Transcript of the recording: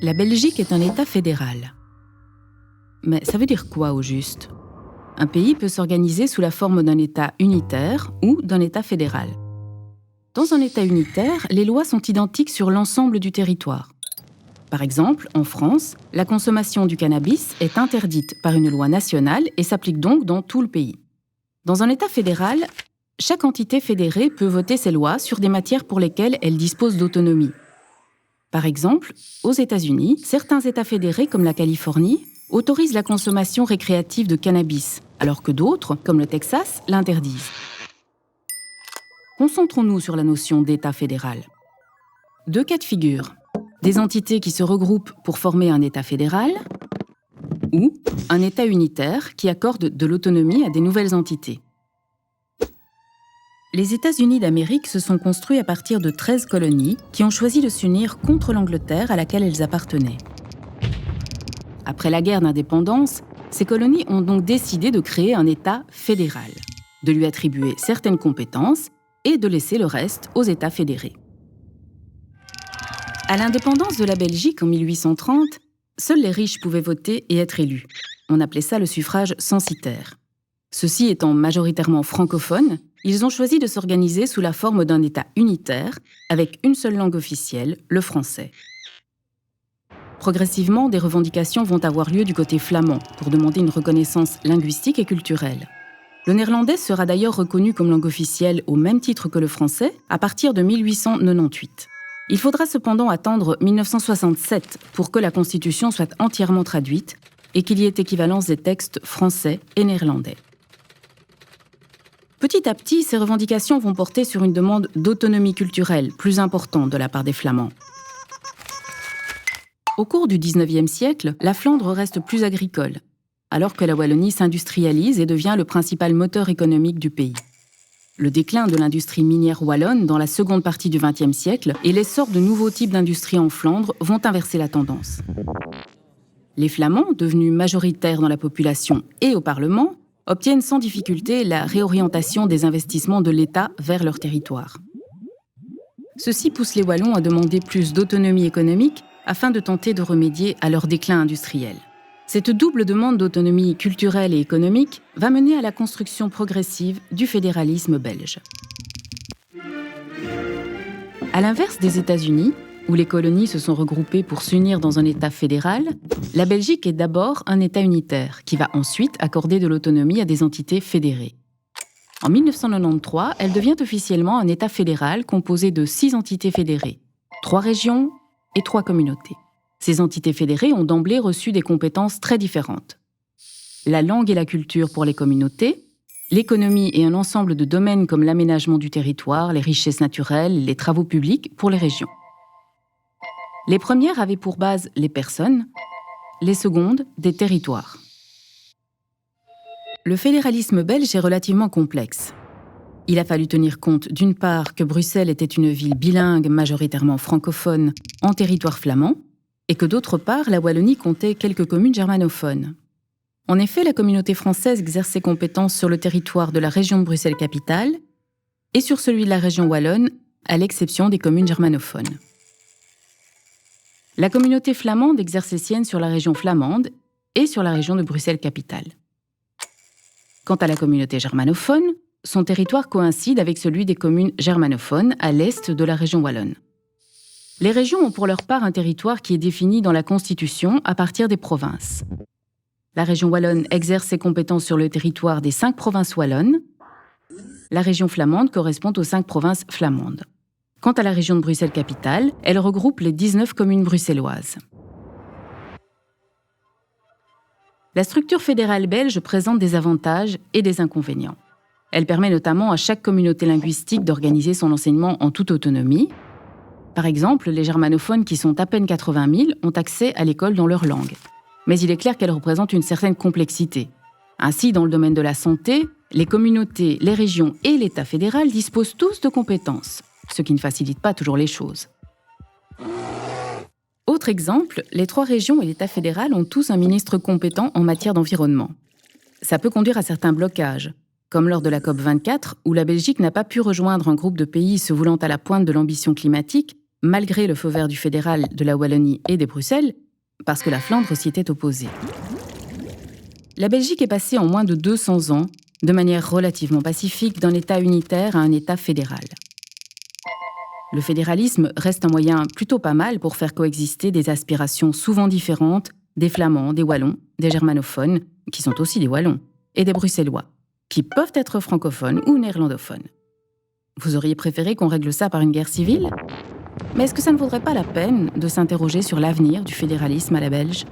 La Belgique est un État fédéral. Mais ça veut dire quoi au juste ? Un pays peut s'organiser sous la forme d'un État unitaire ou d'un État fédéral. Dans un État unitaire, les lois sont identiques sur l'ensemble du territoire. Par exemple, en France, la consommation du cannabis est interdite par une loi nationale et s'applique donc dans tout le pays. Dans un État fédéral, chaque entité fédérée peut voter ses lois sur des matières pour lesquelles elle dispose d'autonomie. Par exemple, aux États-Unis, certains États fédérés, comme la Californie, autorisent la consommation récréative de cannabis, alors que d'autres, comme le Texas, l'interdisent. Concentrons-nous sur la notion d'État fédéral. Deux cas de figure. Des entités qui se regroupent pour former un État fédéral ou un État unitaire qui accorde de l'autonomie à des nouvelles entités. Les États-Unis d'Amérique se sont construits à partir de 13 colonies qui ont choisi de s'unir contre l'Angleterre à laquelle elles appartenaient. Après la guerre d'indépendance, ces colonies ont donc décidé de créer un État fédéral, de lui attribuer certaines compétences et de laisser le reste aux États fédérés. À l'indépendance de la Belgique en 1830, seuls les riches pouvaient voter et être élus. On appelait ça le suffrage censitaire. Ceux-ci étant majoritairement francophones, ils ont choisi de s'organiser sous la forme d'un État unitaire, avec une seule langue officielle, le français. Progressivement, des revendications vont avoir lieu du côté flamand pour demander une reconnaissance linguistique et culturelle. Le néerlandais sera d'ailleurs reconnu comme langue officielle au même titre que le français à partir de 1898. Il faudra cependant attendre 1967 pour que la Constitution soit entièrement traduite et qu'il y ait équivalence des textes français et néerlandais. Petit à petit, ces revendications vont porter sur une demande d'autonomie culturelle plus importante de la part des Flamands. Au cours du XIXe siècle, la Flandre reste plus agricole, alors que la Wallonie s'industrialise et devient le principal moteur économique du pays. Le déclin de l'industrie minière wallonne dans la seconde partie du XXe siècle et l'essor de nouveaux types d'industries en Flandre vont inverser la tendance. Les Flamands, devenus majoritaires dans la population et au Parlement, obtiennent sans difficulté la réorientation des investissements de l'État vers leur territoire. Ceci pousse les Wallons à demander plus d'autonomie économique afin de tenter de remédier à leur déclin industriel. Cette double demande d'autonomie culturelle et économique va mener à la construction progressive du fédéralisme belge. À l'inverse des États-Unis, où les colonies se sont regroupées pour s'unir dans un État fédéral, la Belgique est d'abord un État unitaire, qui va ensuite accorder de l'autonomie à des entités fédérées. En 1993, elle devient officiellement un État fédéral composé de 6 entités fédérées, 3 régions et 3 communautés. Ces entités fédérées ont d'emblée reçu des compétences très différentes. La langue et la culture pour les communautés, l'économie et un ensemble de domaines comme l'aménagement du territoire, les richesses naturelles, les travaux publics pour les régions. Les premières avaient pour base les personnes, les secondes des territoires. Le fédéralisme belge est relativement complexe. Il a fallu tenir compte d'une part que Bruxelles était une ville bilingue majoritairement francophone en territoire flamand et que d'autre part la Wallonie comptait quelques communes germanophones. En effet, la communauté française exerce ses compétences sur le territoire de la région de Bruxelles-Capitale et sur celui de la région wallonne, à l'exception des communes germanophones. La communauté flamande exerce ses siennes sur la région flamande et sur la région de Bruxelles-Capitale. Quant à la communauté germanophone, son territoire coïncide avec celui des communes germanophones à l'est de la région wallonne. Les régions ont pour leur part un territoire qui est défini dans la Constitution à partir des provinces. La région wallonne exerce ses compétences sur le territoire des 5 provinces wallonnes. La région flamande correspond aux 5 provinces flamandes. Quant à la région de Bruxelles-Capitale, elle regroupe les 19 communes bruxelloises. La structure fédérale belge présente des avantages et des inconvénients. Elle permet notamment à chaque communauté linguistique d'organiser son enseignement en toute autonomie. Par exemple, les germanophones qui sont à peine 80 000 ont accès à l'école dans leur langue. Mais il est clair qu'elle représente une certaine complexité. Ainsi, dans le domaine de la santé, les communautés, les régions et l'État fédéral disposent tous de compétences, ce qui ne facilite pas toujours les choses. Autre exemple, les 3 régions et l'État fédéral ont tous un ministre compétent en matière d'environnement. Ça peut conduire à certains blocages, comme lors de la COP24, où la Belgique n'a pas pu rejoindre un groupe de pays se voulant à la pointe de l'ambition climatique, malgré le feu vert du fédéral, de la Wallonie et des Bruxelles, parce que la Flandre s'y était opposée. La Belgique est passée en moins de 200 ans, de manière relativement pacifique, d'un État unitaire à un État fédéral. Le fédéralisme reste un moyen plutôt pas mal pour faire coexister des aspirations souvent différentes des Flamands, des Wallons, des germanophones, qui sont aussi des Wallons, et des Bruxellois, qui peuvent être francophones ou néerlandophones. Vous auriez préféré qu'on règle ça par une guerre civile ? Mais est-ce que ça ne vaudrait pas la peine de s'interroger sur l'avenir du fédéralisme à la belge ?